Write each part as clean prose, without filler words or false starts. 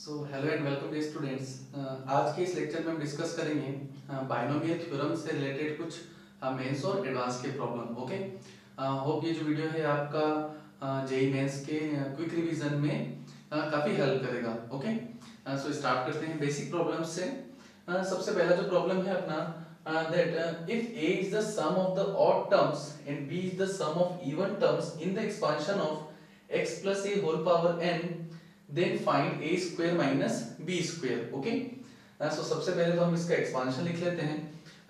Hello and welcome day students. आज के इस लेक्चर में हम डिस्कस करेंगे बाइनोमियल थ्योरम से रिलेटेड कुछ मेंस और एडवांस के प्रॉब्लम। ओके, होप ये जो वीडियो है आपका जेई मेंस के क्विक रिवीजन में काफ़ी हेल्प करेगा। ओके, सो स्टार्ट करते हैं बेसिक प्रॉब्लम से। सबसे पहला जो प्रॉब्लम है अपना that if a is the sum of the odd terms and b is the sum of even terms in the expansion of x plus a whole power n, then find a square minus b square. Okay, so सबसे पहले तो हम इसका expansion लिख लेते हैं।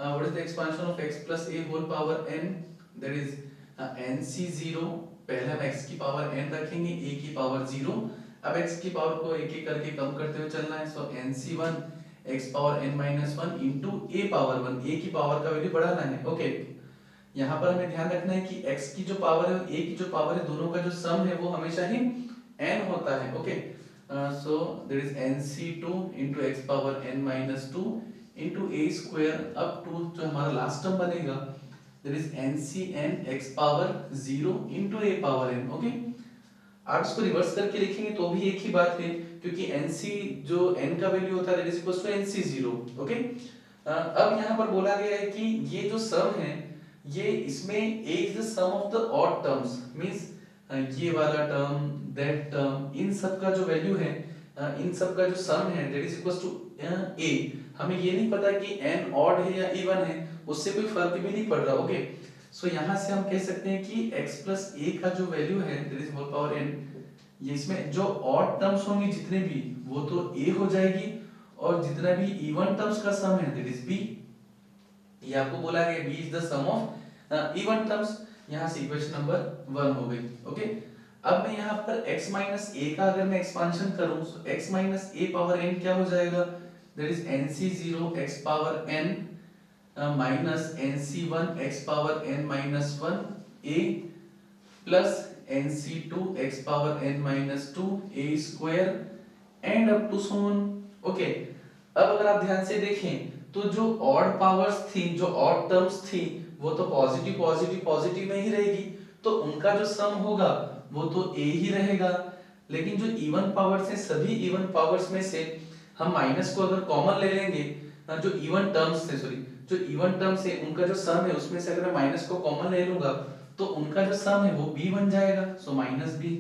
What is the expansion of x plus a whole power n, that is nc0। पहले हम x की पावर n रखेंगे, a की पावर 0। अब x की पावर को एक एक करके कम करते हुए चलना है। सो nc1 x power n minus 1 into a power 1, a की पावर का वैल्यू बढ़ाना है। ओके, यहाँ पर हमें ध्यान रखना है कि x की जो पावर है और a की जो पावर है, दोनों का जो सम है वो हमेशा ही n होता है। Okay, so there is nc2 into x power n minus 2 into a square up to जो हमारा लास्ट टर्म बनेगा, there is ncn x power 0 into a power n। Okay, आप इसको रिवर्स करके लिखेंगे तो भी एक ही बात है, क्योंकि nc जो n का वैल्यू होता है that is equals to nc0। Okay, अब यहाँ पर बोला गया है कि ये जो सम है, ये इसमें a is the sum of the odd terms, means ये वाला टर्म, दैट टर्म, इन सब का जो वैल्यू है, इन सब का जो सम है that is equals to a। हमें ये नहीं पता कि n ऑड है या इवन है, उससे कोई फर्क भी नहीं पड़ रहा। ओके, सो यहाँ से हम कह सकते हैं कि x plus a का जो वैल्यू है that is whole power n, ये इसमें जो ऑड टर्म्स होंगे जितने भी, वो तो a हो जाएगी, और जितना भी इवन टर्म्स का सम है दैट इज b। ये आपको बोला गया b is the sum of even terms. यहाँ से इक्वेशन नंबर 1 हो गई। ओके, अब मैं यहाँ पर x माइनस a का अगर मैं एक्सपांशन करूं तो x minus a power n क्या हो जाएगा, that is nc0 x power n minus nc1 x power n minus 1 a plus nc2 x power n minus 2 a square and up to so on. Okay, अब अगर आप ध्यान से देखें तो जो ऑड पावर्स थी, जो ऑड टर्म्स थी, वो तो पॉजिटिव पॉजिटिव पॉजिटिव में ही रहेगी, तो उनका जो सम होगा वो तो a ही रहेगा। लेकिन जो इवन पावर्स हैं, सभी इवन पावर्स में से हम माइनस को अगर कॉमन ले लेंगे, जो इवन टर्म्स थे, सॉरी, जो इवन टर्म्स है उनका जो सम है उसमें से अगर मैं माइनस को कॉमन ले लूंगा तो उनका जो सम है वो b बन जाएगा। So minus b,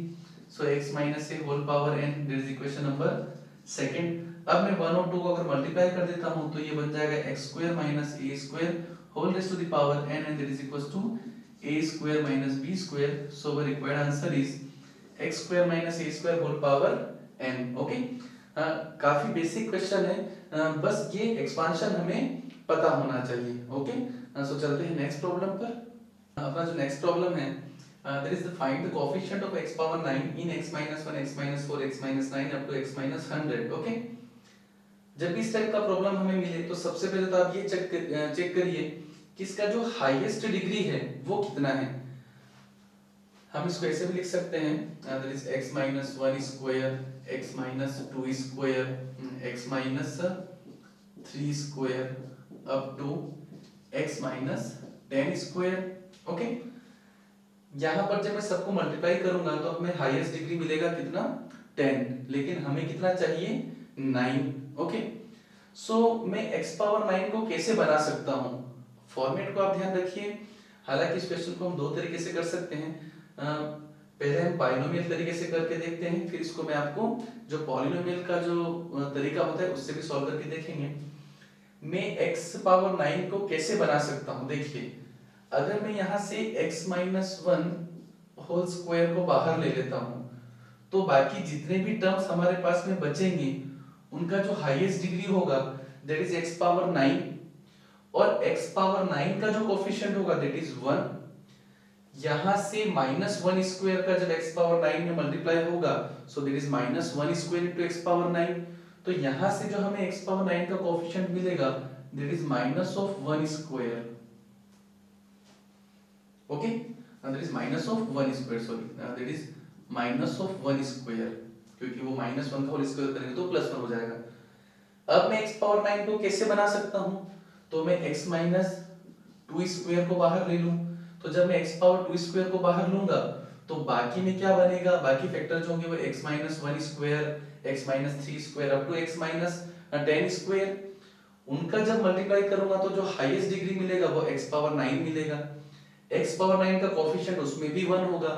so x minus a whole power n, that is equation number second. अब मैं 1 और 2 को अगर मल्टीप्लाई कर देता हूं तो ये बन जाएगा x square minus a square whole raise to the power n, and that is equals to a square minus b square. So the required answer is x square minus a square whole power n। Okay, काफी basic question है, बस ये expansion हमें पता होना चाहिए। Okay, सो चलते हैं नेक्स्ट प्रॉब्लम पर। अपना जो नेक्स्ट प्रॉब्लम है that is the find the coefficient of x power 9 in x minus 1 x minus 4 x minus 9 up to x minus 100। Okay, जब भी इस टाइप का प्रॉब्लम हमें मिले तो सबसे पहले तो आप ये चेक करिए कि इसका जो हाईएस्ट डिग्री है वो कितना है। हम इसको ऐसे भी लिख सकते हैं, that is x minus 1 square, x minus 2 square, x minus 3 square up to x minus 10 square. Okay, यहाँ पर जब मैं सबको मल्टीप्लाई करूंगा तो हमें हाईएस्ट डिग्री मिलेगा कितना, 10, लेकिन हमें कितना चाहिए, 9। ओके, सो मैं x पावर 9 को कैसे बना सकता हूँ, फॉर्मेट को आप ध्यान रखिए। हालांकि इस क्वेश्चन को हम दो तरीके से कर सकते हैं, पहले हम बाइनोमियल तरीके से करके देखते हैं, फिर इसको मैं आपको जो पॉलिनोमियल का जो तरीका होता है उससे भी सॉल्व करके देखेंगे। मैं x पावर 9 को कैसे बना सकता हूँ, देखिए, अगर मैं यहाँ से x माइनस 1 होल स्क्वायर को बाहर ले लेता हूँ तो बाकी जितने भी टर्म्स हमारे पास में बचेंगे उनका जो हाईएस्ट डिग्री होगा दैट इज x पावर 9, और x पावर 9 का जो कोएफिशिएंट होगा दैट इज 1। यहाँ से माइनस 1 स्क्वायर का जब x पावर 9 में मल्टीप्लाई होगा सो that is minus 1 square into x power 9, तो यहाँ से जो हमें x पावर 9 का कोएफिशिएंट मिलेगा that is minus of 1 square. Okay, that is minus of 1 square, sorry, that is minus of 1 square, क्योंकि वो माइनस 1 का होल स्क्वायर करेंगे तो प्लस 1 हो जाएगा। अब मैं x पावर 9 को कैसे बना सकता हूं, तो मैं x माइनस 2 स्क्वायर को बाहर ले लूं, तो जब मैं x पावर 2 स्क्वायर को बाहर लूंगा तो बाकी में क्या बनेगा, बाकी फैक्टर जो होंगे वो x minus one square, x minus three square up to x minus 10 square, उनका जब मल्टीप्लाई करूंगा तो जो हाईएस्ट डिग्री मिलेगा वो x पावर 9 मिलेगा। x पावर 9 का कोफिशिएंट उसमें भी 1 होगा,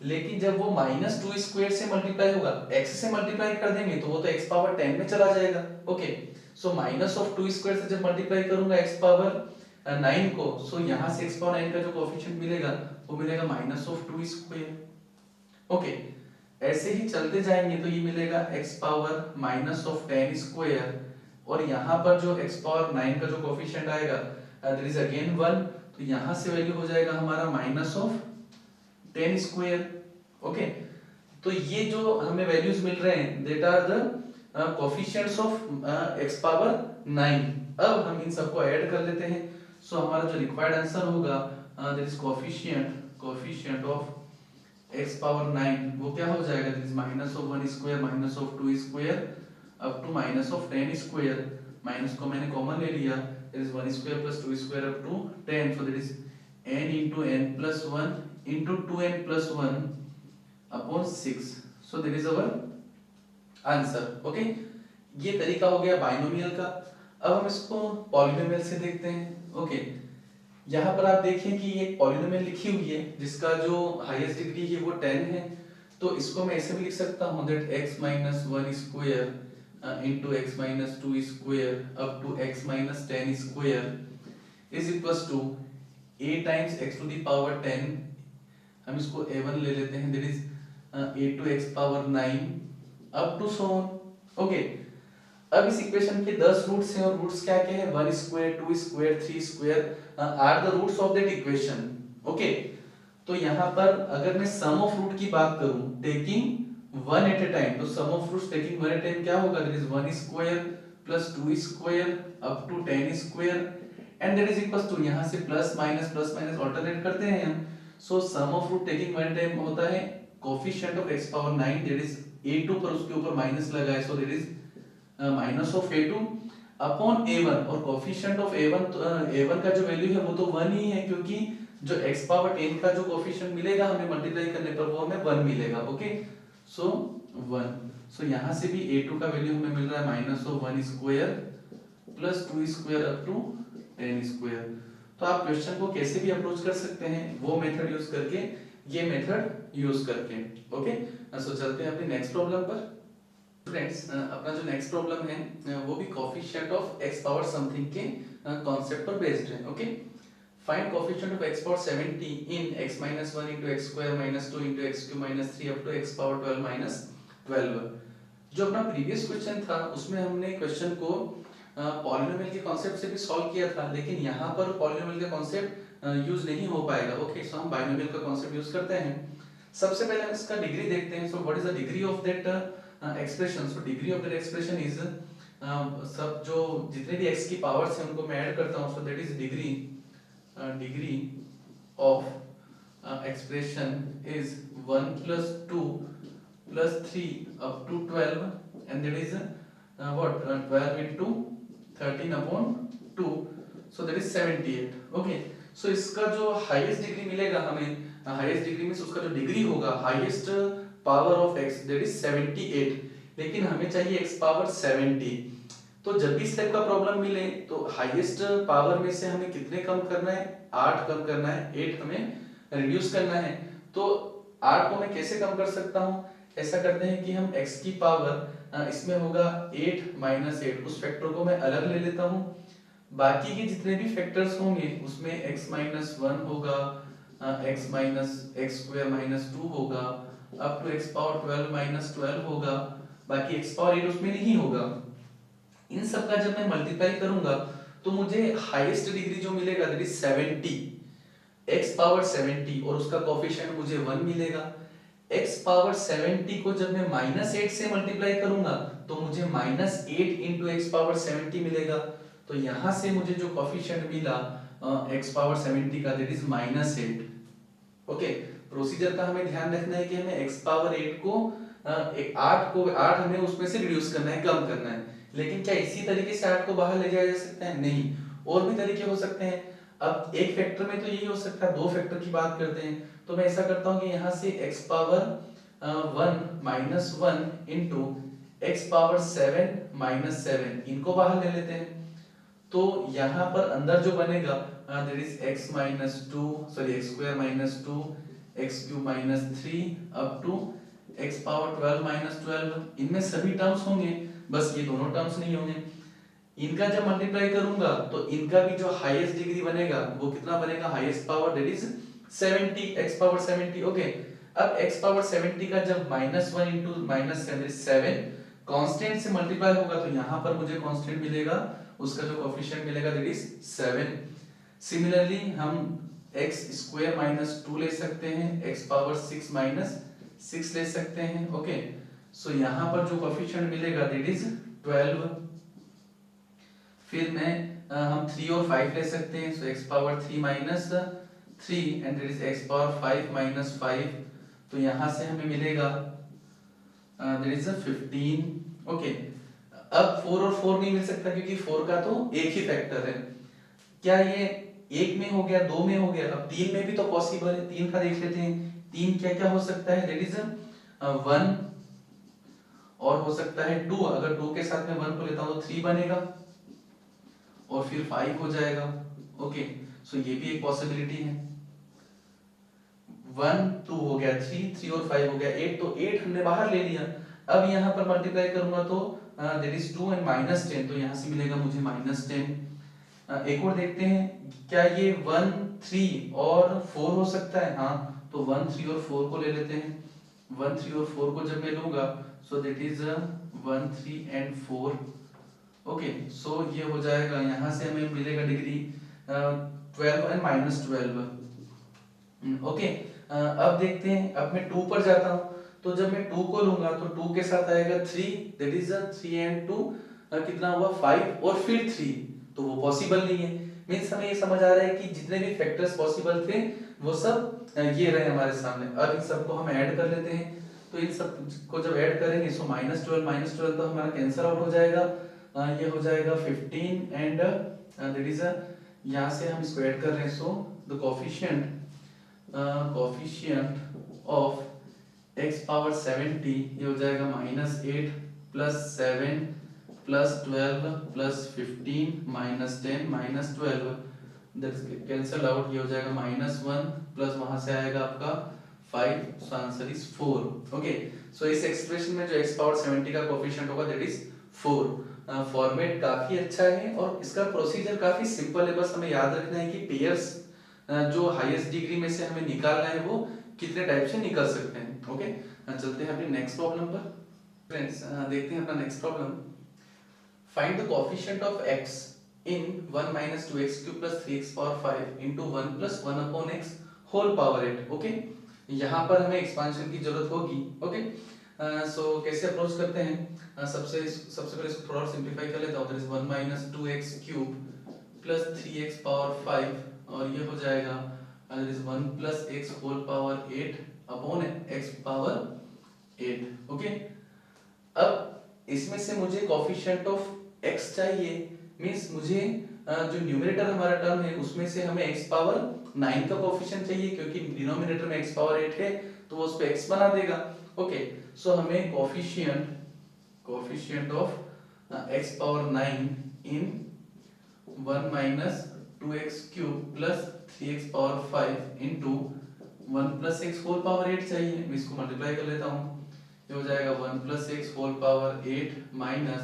लेकिन जब वो माइनस टू स्क्वायर से मल्टीप्लाई होगा, x से मल्टीप्लाई कर देंगे तो वो तो x पावर 10 में चला जाएगा। Okay, so minus of two square से जब मल्टीप्लाई करूंगा x पावर 9 को, सो यहाँ से x पावर 9 का जो कोफिशिएंट मिलेगा वो मिलेगा minus of two square. Okay, ऐसे ही चलते जाएंगे तो ये मिलेगा x power minus of 10 square, और यहाँ पर जो x पावर 9 का जो कोफिशिएंट आएगा दैट इज अगेन 1, तो यहाँ से वैल्यू हो जाएगा हमारा माइनस ऑफ 10 स्क्वायर। ओके, तो ये जो हमें वैल्यूज मिल रहे हैं that are the coefficients of x power 9। अब हम इन सबको ऐड कर लेते हैं, सो हमारा जो रिक्वायर्ड आंसर होगा that is coefficient of x power 9 वो क्या हो जाएगा, that is minus of 1 square minus of 2 square up to minus of 10 square, minus को मैंने कॉमन ले लिया, that is 1 square plus 2 square up to 10, so that is n into n plus 1 into 2n plus 1 upon 6, so that is our answer। Okay, ये तरीका हो गया binomial का। अब हम इसको पॉलिनोमियल से देखते हैं। ओके, यहाँ पर आप देखें कि ये पॉलिनोमियल लिखी हुई है जिसका जो हाईएस्ट डिग्री है वो 10 है, तो इसको मैं ऐसे भी लिख सकता हूँ that x minus 1 square into x minus 2 square up to x minus 10 square is equals to a times x to the power 10, हम इसको a1 ले लेते हैं, that is a to x power 9 up to so on। Okay, अब इस equation के 10 roots हैं और रूट्स क्या क्या है, 1 square 2 square 3 square are the roots of that equation. Okay, तो यहाँ पर अगर मैं सम ऑफ रूट की बात करूं टेकिंग 1 एट ए टाइम, तो sum of roots taking 1 at a time क्या होगा, that is 1 square plus 2 square up to 10 square, and that is equals to यहां से प्लस माइनस अल्टरनेट करते हैं हम। So sum of root taking 1 at a time होता है coefficient of x power 9 that is a2 पर उसके ऊपर माइनस लगा है, so that is minus of a2 upon a1, और कोफिशिएंट ऑफ a1 का जो वैल्यू है वो तो 1 ही है, क्योंकि जो x पावर 10 का जो कोफिशिएंट मिलेगा हमें मल्टीप्लाई करने पर वो हमें 1 मिलेगा। ओके, सो 1, सो यहाँ से भी a2 का वैल्यू हमें मिल रहा है minus of 1 square plus 2 square up to 10 square. तो आप क्वेश्चन को कैसे भी अप्रोच कर सकते हैं, वो मेथड यूज करके, ये मेथड यूज करके। ओके, सो चलते हैं अपनी नेक्स्ट प्रॉब्लम पर। फ्रेंड्स, अपना जो नेक्स्ट प्रॉब्लम है वो भी coefficient of x power something के कॉन्सेप्ट पर बेस्ड है। Okay, find coefficient of x power 70 in x minus 1 into x square minus 2 into x cube minus 3 up to x power 12 minus 12। जो अपना previous question था उसमें हमने question को polynomial के कॉन्सेप्ट से भी सॉल्व किया था, लेकिन यहाँ पर पॉलिनोमियल का कॉन्सेप्ट यूज नहीं हो पाएगा। ओके, सो हम बाइनोमियल का कॉन्सेप्ट यूज करते हैं। सबसे पहले हम इसका डिग्री देखते हैं। So what is the degree of that expression? So degree of that expression is सब जो जितने भी x की पावर्स हैं उनको मैं ऐड करता हूँ, सो that is degree of expression is 1 plus 2 plus 3 up to 12, and that is what 12 into 13 upon 2, so that is 78। okay, so इसका जो हाईएस्ट डिग्री मिलेगा हमें, हाईएस्ट डिग्री में उसका जो डिग्री होगा highest power of x that is 78, लेकिन हमें चाहिए x पावर 70। तो जब भी इस टाइप का प्रॉब्लम मिले तो हाईएस्ट पावर में से हमें कितने कम करना है, 8 कम करना है, 8 हमें रिड्यूस करना है। तो 8 को मैं कैसे कम कर सकता हूँ, ऐसा करते हैं कि हम x की पावर इसमें होगा 8 माइनस 8, उस फैक्टर को मैं अलग ले लेता हूँ। बाकी के जितने भी फैक्टर्स होंगे उसमें x माइनस 1 होगा, x minus x square minus 2 होगा, up to x power 12 minus 12 होगा, बाकी x पावर 8 उसमें नहीं होगा। इन सब का जब मैं मल्टीप्लाई करूंगा तो मुझे हाईएस्ट डिग्री जो मिलेगा दैट इज 70, x पावर 70, और उसका कोफिशिएंट मुझे 1 मिलेगा। x पावर 70 को जब मैं माइनस 8 से मल्टीप्लाई करूंगा तो मुझे माइनस 8 इंटू एक्स पावर 70 मिलेगा। तो यहां से मुझे जो कोफिशिएंट मिला x पावर 70 का that is minus 8। Okay, procedure का हमें ध्यान रखना है कि हमें x पावर 8 को 8 हमें उसमें से रिड्यूस करना है, कम करना है। लेकिन क्या इसी तरीके से 8 को बाहर ले जाया जा सकता है? नहीं, और भी तरीके हो सकते हैं। अब एक फैक्टर में तो यही हो सकता है, दो फैक्टर की बात करते हैं तो मैं ऐसा करता हूं कि यहाँ से x power 1 minus 1 into x power 7 minus 7 इनको बाहर ले लेते हैं। तो यहाँ पर अंदर जो बनेगा that is x minus 2 sorry x square minus 2 x cube minus 3 up to x power 12 minus 12, इनमें सभी टर्म्स होंगे, बस ये दोनों टर्म्स नहीं होंगे। इनका जब मल्टीप्लाई करूंगा तो इनका भी जो हाईएस्ट डिग्री बनेगा वो कितना बनेगा, highest power that is 70 x power 70। Okay, अब x पावर 70 का जब -1 इंटू माइनस 7 कांस्टेंट से मल्टीप्लाई होगा तो यहाँ पर मुझे कांस्टेंट मिलेगा, उसका जो कोएफिशिएंट मिलेगा दैट इज 7। सिमिलरली हम x स्क्वायर माइनस 2 ले सकते हैं, x पावर 6 माइनस 6 ले सकते हैं। ओके, सो यहाँ पर जो कोएफिशिएंट मिलेगा दैट इज 12। फिर मैं हम 3 और 5 ले सकते हैं, सो x power 3 minus 3 and that is x power 5 minus 5, तो यहाँ से हमें मिलेगा दैट इज 15। ओके, अब 4 और 4 नहीं मिल सकता क्योंकि 4 का तो एक ही फैक्टर है। क्या ये एक में हो गया, दो में हो गया, अब 3 में भी तो पॉसिबल है, 3 का देख लेते हैं। 3 क्या क्या हो सकता है, दैट इज 1 और हो सकता है 2, अगर 2 के साथ में 1 को लेता हूं तो 3 बनेगा और फिर 5 हो जाएगा। ओके, सो ये भी एक पॉसिबिलिटी है। 1 2 हो गया, 3 और 5 हो गया 8, तो 8 हमने बाहर ले लिया। अब यहाँ पर मल्टीप्लाई करूंगा तो दैट इज 2 एंड माइनस 10, तो यहाँ से मिलेगा मुझे -10। एक और देखते हैं, क्या ये 1 3 और 4 हो सकता है, हाँ, तो 1 3 और 4 को ले लेते हैं। 1 3 और 4 को जब मैं लूंगा so that is 1 3 and 4। Okay, so ये हो जाएगा, यहाँ से हमें मिलेगा डिग्री 12 एंड -12। ओके, अब देखते हैं, अब मैं 2 पर जाता हूँ तो जब मैं 2 को लूंगा तो 2 के साथ आएगा 3, दैट इज 3 एंड 2 कितना हुआ 5 और फिर 3, तो वो पॉसिबल नहीं है। मींस हमें ये समझ आ रहा है कि जितने भी फैक्टर्स पॉसिबल थे वो सब ये रहे हमारे सामने। अब इन सबको हम ऐड कर लेते हैं, तो इन सब को जब ऐड करेंगे सो -12 तो हमारा कैंसिल आउट हो जाएगा। ये हो जाएगा 15 एंड दैट इज यहाँ से हम इसको ऐड कर रहे हैं, so the coefficient of x power 70 ये हो जाएगा -8 plus 7 plus 12 plus 15 minus 10 minus 12, that's cancel out, ये हो जाएगा -1 प्लस वहां से आएगा आपका 5, सो आंसर इज 4। ओके, सो इस एक्सप्रेशन में जो x पावर 70 का कोफिशिएंट होगा दैट इज 4। फॉर्मेट काफी अच्छा है और इसका प्रोसीजर काफी सिंपल है, बस हमें याद रखना है कि पेयर्स जो हाईएस्ट डिग्री में से हमें निकालना है वो कितने टाइप से निकल सकते हैं। ओके, चलते हैं अपनी नेक्स्ट प्रॉब्लम पर। फ्रेंड्स देखते हैं अपना next problem. Find the coefficient of x in 1 - 2x cube plus 3x power 5 into 1 + 1 upon x whole power 8। Okay, यहाँ पर हमें एक्सपांशन की जरूरत होगी। ओके, सो कैसे अप्रोच करते हैं, सबसे पहले इसको थोड़ा और सिंपलीफाई कर लेता हूँ, that is 1 - 2x cube plus 3x power 5 और ये हो जाएगा that is 1 + x whole power 8 upon x power 8। Okay, अब इसमें से मुझे कोएफिशिएंट ऑफ x चाहिए, मींस मुझे जो न्यूमरेटर हमारा टर्म है उसमें से हमें x पावर 9 का कोएफिशिएंट चाहिए, क्योंकि डिनोमिनेटर में x पावर 8 है तो वो उस पे x बना देगा। ओके, सो हमें coefficient of x power 9 in 1 - 2x cube plus 3x power 5 into 1 + x whole power 8 चाहिए। मैं इसको मल्टीप्लाई कर लेता हूँ, ये हो जाएगा 1 + x whole power 8 minus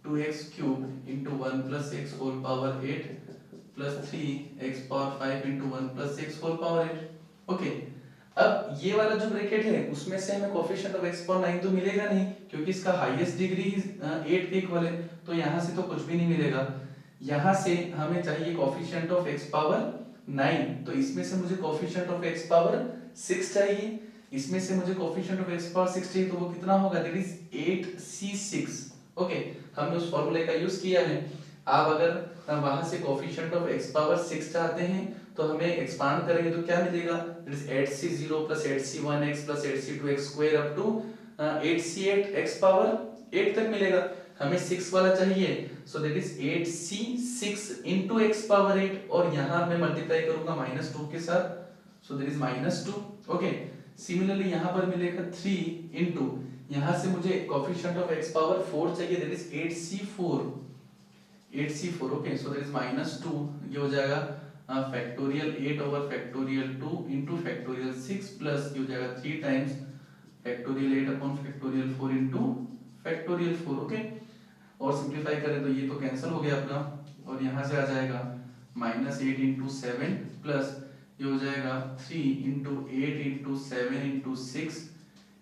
2x cube into 1 + x whole power 8 plus 3x power 5 into 1 + x whole power 8। Okay, अब ये वाला जो ब्रैकेट है उसमें से हमें कोएफिशिएंट ऑफ x पावर 9 तो मिलेगा नहीं, क्योंकि इसका हाईएस्ट डिग्री 8 के इक्वल है, तो यहाँ से तो कुछ भी नहीं मिलेगा। यहाँ से हमें चाहिए कोएफिशिएंट ऑफ x पावर 9, तो इसमें से मुझे कोएफिशिएंट ऑफ x पावर 6 चाहिए, इसमें से मुझे कोएफिशिएंट ऑफ x पावर 6 चाहिए, तो वो कितना होगा, दैट इज 8c6। ओके, हमने उस फॉर्मूले का यूज किया है। आप अगर वहां से कोएफिशिएंट ऑफ x पावर 6 चाहते हैं तो हमें एक्सपांड करेंगे तो क्या मिलेगा, that is 8c0 + 8c1x + 8c2x square up to 8c8x power 8 तक मिलेगा, हमें 6 वाला चाहिए, so that is 8c 6 into x power 8 और यहां मैं मल्टीप्लाई करूंगा -2 के साथ, so that is -2। Okay, similarly यहां पर मिलेगा 3 into यहां से मुझे कोएफिशिएंट ऑफ x पावर 4 चाहिए, that is 8c4। Okay, so that is -2, ये हो जाएगा factorial 8 over factorial 2 into factorial 6 plus ये हो जाएगा 3 times factorial 8 upon factorial 4 into factorial 4। Okay, और सिंपलीफाई करें तो ये तो कैंसिल हो गया अपना, और यहाँ से आ जाएगा -8 into 7 प्लस ये हो जाएगा 3 into 8 into 7 into 6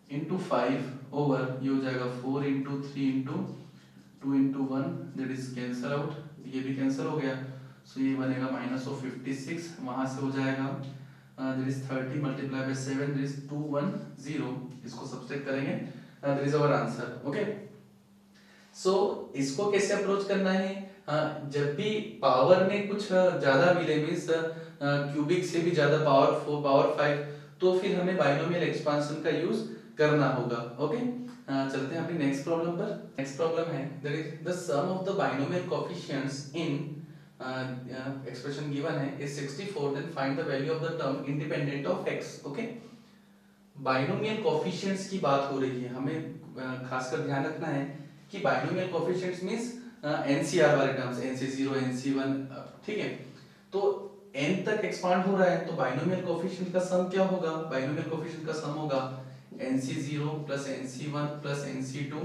into 5 over ये हो जाएगा 4 into 3 into 2 into 1, that is cancel out, ये भी कैंसिल हो गया, सो ये बनेगा -56, वहां से हो जाएगा that is 30 multiply by 7, that is 210, इसको सब्ट्रैक्ट करेंगे, that is our answer. Okay, so इसको कैसे अप्रोच करना है, जब भी पावर में कुछ ज्यादा मिले, मींस क्यूबिक से भी ज्यादा पावर 4 पावर 5, तो फिर हमें बाइनोमियल एक्सपांशन का यूज करना होगा। ओके, चलते हैं अपनी नेक्स्ट प्रॉब्लम पर। नेक्स्ट प्रॉब्लम है that is the sum of the binomial coefficients in expression given है is 64, then find the value of the term independent of x। Okay, binomial coefficients की बात हो रही है, हमें खासकर ध्यान रखना है कि बाइनोमियल कोएफिशिएंट्स मींस एनसीआर वाले टर्म्स, nc0 nc1, ठीक है, तो n तक एक्सपांड हो रहा है, तो बाइनोमियल कोएफिशिएंट का सम क्या होगा, बाइनोमियल कोएफिशिएंट का सम होगा nc0 plus nc1 plus nc2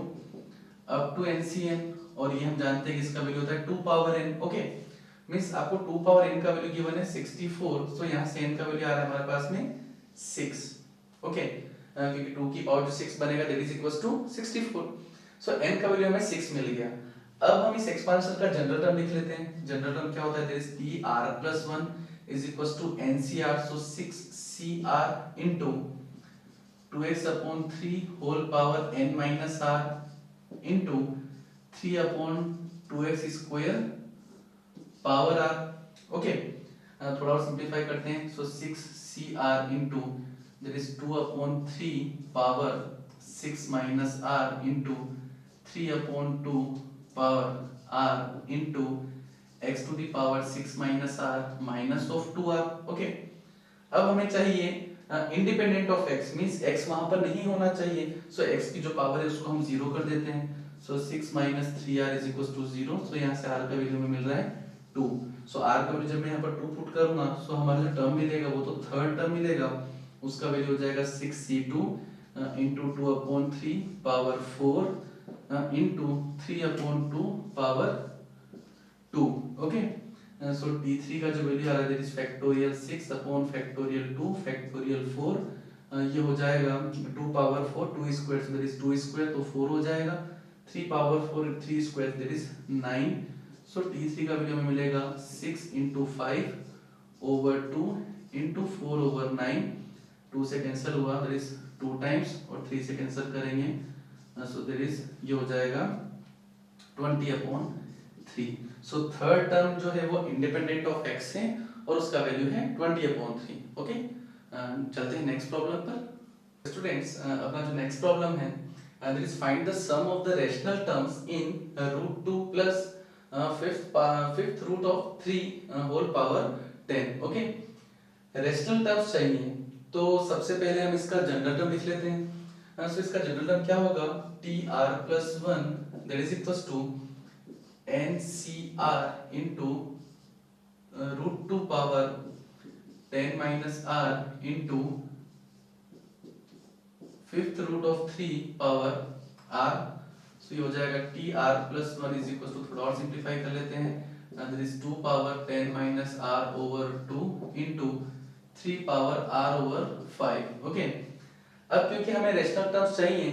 up to ncn, और ये हम जानते हैं कि इसका वैल्यू होता है 2 पावर n। ओके, मींस आपको 2 पावर n का वैल्यू गिवन है 64, तो यहां से n का वैल्यू आ रहा है हमारे पास में 6। ओके, क्योंकि 2 की पावर जो 6 बनेगा that is equals to 64, so n का वैल्यू हमें 6 मिल गया। अब हम इस एक्सपांशन का जनरल टर्म लिख लेते हैं। जनरल टर्म क्या होता है, that is pr+1 is equals to ncr, so 6cr into 2x/3 whole power n minus r into 3/2x square power r। Okay, थोड़ा और सिंपलीफाई करते हैं, so 6cr into that is 2/3 power 6 minus r into 3/2 power r into x to the power 6 minus r minus of 2r। Okay, अब हमें चाहिए independent of x, means x वहां पर नहीं होना चाहिए, सो x की जो पावर है उसको हम 0 कर देते हैं, so 6 minus 3r is equals to 0, so यहां से r का वैल्यू हमें मिल रहा है 2, सो r का वैल्यू जब मैं यहां पर 2 पुट करूंगा, सो हमारा जो टर्म मिलेगा वो तो थर्ड टर्म मिलेगा, उसका वैल्यू हो जाएगा 6c2 into 2/3 power 4 into 3/2 power 2। Okay, so t3 का जो वैल्यू आ रहा है that is factorial 6 upon factorial 2 factorial 4, ये हो जाएगा 2 power 4 2 square, so that is 2 square, तो 4 हो जाएगा, 3 power 4 3 square that is 9, so t3 का वैल्यू हमें मिलेगा 6 into 5 over 2 into 4 over 9, 2 से कैंसिल हुआ दैट इज 2 टाइम्स, और 3 से कैंसिल करेंगे, सो दैट इज ये हो जाएगा 20/3, सो थर्ड टर्म जो है वो इंडिपेंडेंट ऑफ x है और उसका वैल्यू है 20/3। ओके, चलते हैं नेक्स्ट प्रॉब्लम पर। स्टूडेंट्स, अपना जो नेक्स्ट प्रॉब्लम है that is find the sum of the rational terms in √2 plus fifth root of 3 whole power 10। Okay, rational terms चाहिए, तो सबसे पहले हम इसका जनरल टर्म लिख लेते हैं। सो इसका जनरल टर्म क्या होगा, tr+1 that is equals to ncr into √2 power 10 minus r into fifth root of 3 power r, so ये हो जाएगा tr+1 इज इक्वल्स टू, थोड़ा और सिंपलीफाई कर लेते हैं, that is 2 power 10 minus r over 2 into 3 power r over 5। Okay, अब क्योंकि हमें रैशनल टर्म्स चाहिए,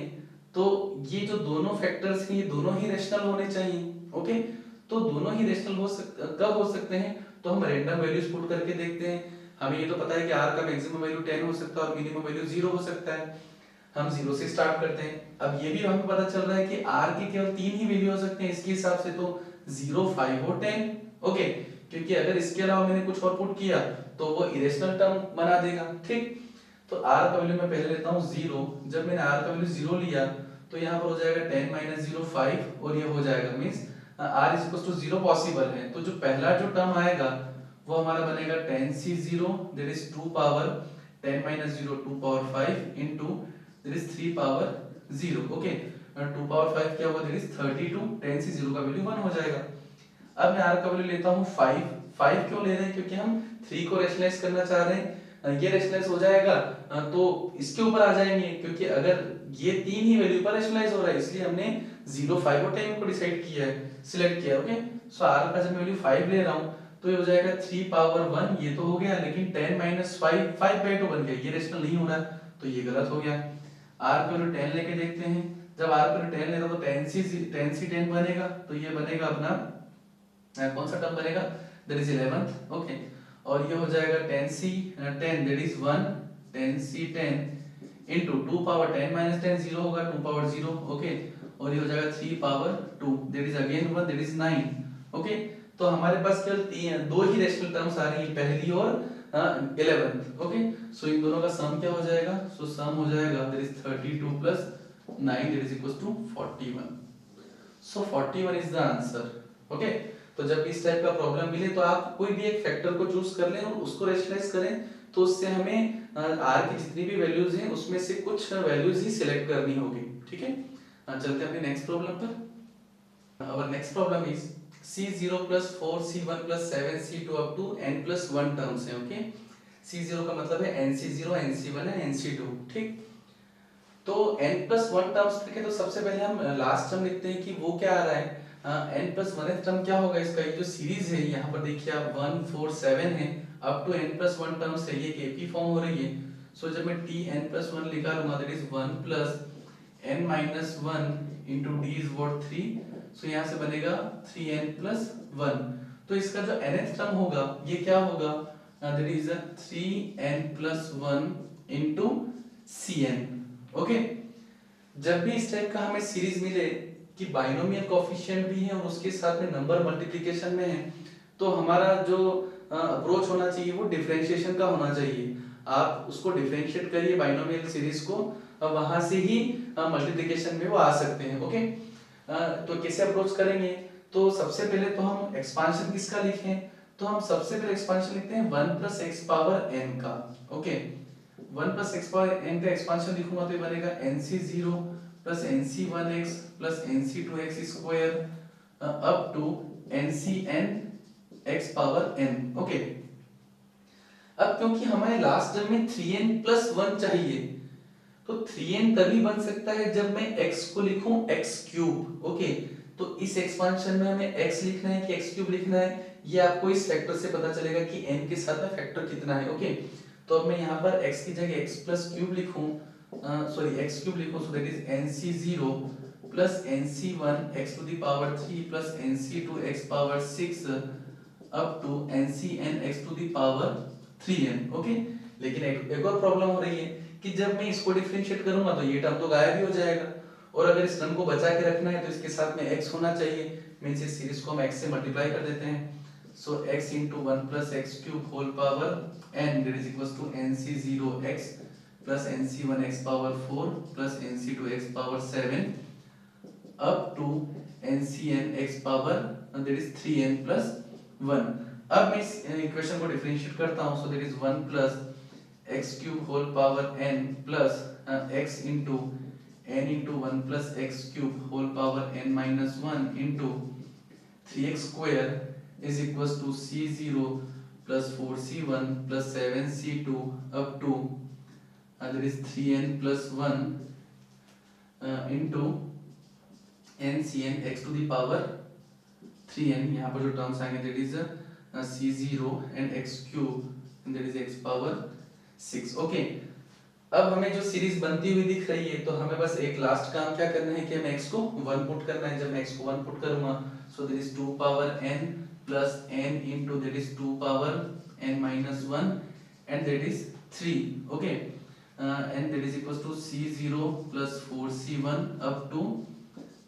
तो ये जो दोनों फैक्टर्स हैं ये दोनों ही रैशनल होने चाहिए। ओके, तो दोनों ही रैशनल कब हो सकते हैं, तो हम रैंडम वैल्यूज पुट करके देखते हैं। हमें ये तो पता है कि r का मैक्सिमम वैल्यू 10 हो सकता है और मिनिमम वैल्यू 0 हो सकता है, हम 0 से स्टार्ट करते हैं। अब ये भी हमें पता चल रहा है कि r के केवल 3 ही वैल्यू हो सकते हैं, इसके हिसाब से तो 0 5 और 10। ओके, क्योंकि अगर इसके अलावा मैंने कुछ और पुट किया तो वो इरेशनल टर्म बना देगा। ठीक, तो r का वैल्यू मैं पहले लेता हूँ 0, जब मैंने r का वैल्यू 0 लिया तो यहाँ पर हो जाएगा 10 माइनस 0 5 और ये हो जाएगा means r is equal to 0 possible है। तो जो पहला जो टर्म आएगा वो हमारा बनेगा 10c0 that is 2 power 10 minus 0 2 power 5 into that is 3 power 0 okay 2 power 5 क्या होगा दैट इज 32 10c0 का वैल्यू 1 हो जाएगा। अब मैं r का वैल्यू लेता हूँ 5 क्यों ले रहे हैं क्योंकि हम 3 को रेशनलाइज करना चाह रहे हैं। ये रेशनलाइज हो जाएगा तो इसके ऊपर आ जाएंगे क्योंकि अगर ये तीन ही वैल्यू पर रेशनलाइज हो रहा है इसलिए हमने 0 5 और 10 को डिसाइड किया है सिलेक्ट किया ओके। सो r का जब मैं वैल्यू 5 ले रहा हूं तो ये हो जाएगा 3 पावर 1 ये तो हो गया लेकिन 10 माइनस 5 5/2 बन गया ये रेशनल नहीं हो रहा तो ये गलत हो गया। r को वैल्यू 10 लेके देखते हैं जब r को 10 लेता तो 10 बनेगा तो ये बनेगा अपना कौन सा टर्म बनेगा दैट इज 11th ओके और ये हो जाएगा 10c 10 that is 1 10c 10 into 2 power 10 minus 10 0 होगा 2 पावर 0 ओके और ये हो जाएगा 3 power 2 that is again 1 that is 9 okay. तो हमारे पास केवल दो ही रेशनल टर्म्स आ रही है पहली और 11th ओके। सो इन दोनों का सम क्या हो जाएगा सो सम हो जाएगा that is 32 plus 9 that is equals to 41। So 41 is the answer okay. तो जब इस टाइप का प्रॉब्लम मिले तो आप कोई भी एक फैक्टर को चूज कर लें और उसको रेशनलाइज करें तो उससे हमें r की जितनी भी वैल्यूज हैं उसमें से कुछ वैल्यूज ही सिलेक्ट करनी होगी ठीक है। चलते हैं अपने नेक्स्ट प्रॉब्लम पर। Our next problem is c0 plus 4c1 plus 7c2 up to n plus 1 terms हैं ओके। c0 का मतलब है nc0 nc1 एंड nc2 ठीक। तो n plus 1 टर्म्स लिखे तो सबसे पहले हम लास्ट टर्म लिखते हैं कि वो क्या आ रहा है n plus 1th टर्म क्या होगा इसका ये जो सीरीज है यहाँ पर देखिए आप 1 4 7 है up to n plus 1 terms है ये kp फॉर्म हो रही है। सो जब मैं t n plus 1 लिखा लूंगा that is 1 plus n minus 1 into d is what 3 सो यहाँ से बनेगा 3n plus 1। तो इसका जो nth टर्म होगा ये क्या होगा that is 3n plus 1 into cn okay. जब भी इस टाइप का हमें सीरीज मिले कि बाइनोमियल कोएफिशिएंट भी है और उसके साथ में नंबर मल्टीप्लिकेशन में है तो हमारा जो अप्रोच होना चाहिए वो डिफरेंशिएशन का होना चाहिए। आप उसको डिफरेंशिएट करिए बाइनोमियल सीरीज को वहां से ही मल्टीप्लिकेशन में वो आ सकते हैं ओके। तो कैसे अप्रोच करेंगे तो सबसे पहले तो हम एक्सपांशन किसका लिखें तो हम सबसे पहले एक्सपांशन लिखते हैं 1 plus x पावर n का okay. 1 plus x power n का एक्सपांशन लिखूंगा तो ये बनेगा nc0 plus nc1x plus nc2x square up to ncn x power n okay. अब क्योंकि हमारे लास्ट टर्म में 3n plus 1 चाहिए तो 3n तभी बन सकता है जब मैं x को लिखूं x क्यूब ओके। तो इस एक्सपांशन में हमें x लिखना है कि x क्यूब लिखना है ये आपको इस फैक्टर से पता चलेगा कि n के साथ में फैक्टर कितना है ओके। तो अब मैं यहाँ पर x की जगह x प्लस क्यूब लिखूं सॉरी x क्यूब लिखूं so that is nc0 plus nc1 x to the power 3 plus nc2 x power 6 up to ncn x to the power 3n okay. लेकिन एक और प्रॉब्लम हो रही है कि जब मैं इसको डिफरेंशिएट करूंगा तो ये टर्म तो गायब ही हो जाएगा और अगर इस टर्म को बचा के रखना है तो इसके साथ में x होना चाहिए मींस इस सीरीज को हम x से मल्टीप्लाई कर देते हैं। सो x into 1 plus x cube whole power n that is equals to nc0x plus nc1x power 4 plus nc2x power 7 up to ncnx power that is 3n plus 1। अब मैं इस इक्वेशन को डिफरेंशिएट करता हूं सो that is 1 plus x cube whole power n plus x into n into 1 plus x cube whole power n minus 1 into 3x square is equals to c0 plus 4c1 plus 7c2 up to that is 3n plus 1 into ncn x to the power 3n यहाँ पर जो terms आएंगे that is c0 and x cube and that is x power 6 okay. अब हमें जो series बनती हुई दिख रही है तो हमें बस एक लास्ट काम क्या करना है कि हमें x को 1 पुट करना है। जब मैं x को 1 पुट करूंगा सो that is 2 power n plus n into that is 2 power n minus 1 and that is 3 okay and that is equals to c0 plus 4c1 up to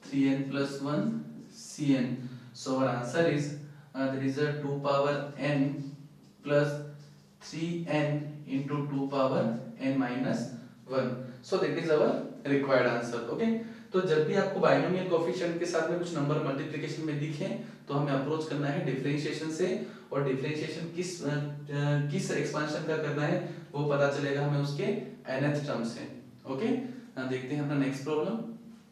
3n plus 1 cn। so our answer is that is a 2 power n plus 3n into 2 power n minus 1 so that is our required answer okay। तो जब भी आपको binomial coefficient के साथ में कुछ number multiplication में दिखे तो हमें अप्रोच करना है डिफरेंशिएशन से, और डिफरेंशिएशन किस एक्सपांशन का करना है वो पता चलेगा हमें उसके nth टर्म से। ओके, देखते हैं अपना नेक्स्ट प्रॉब्लम।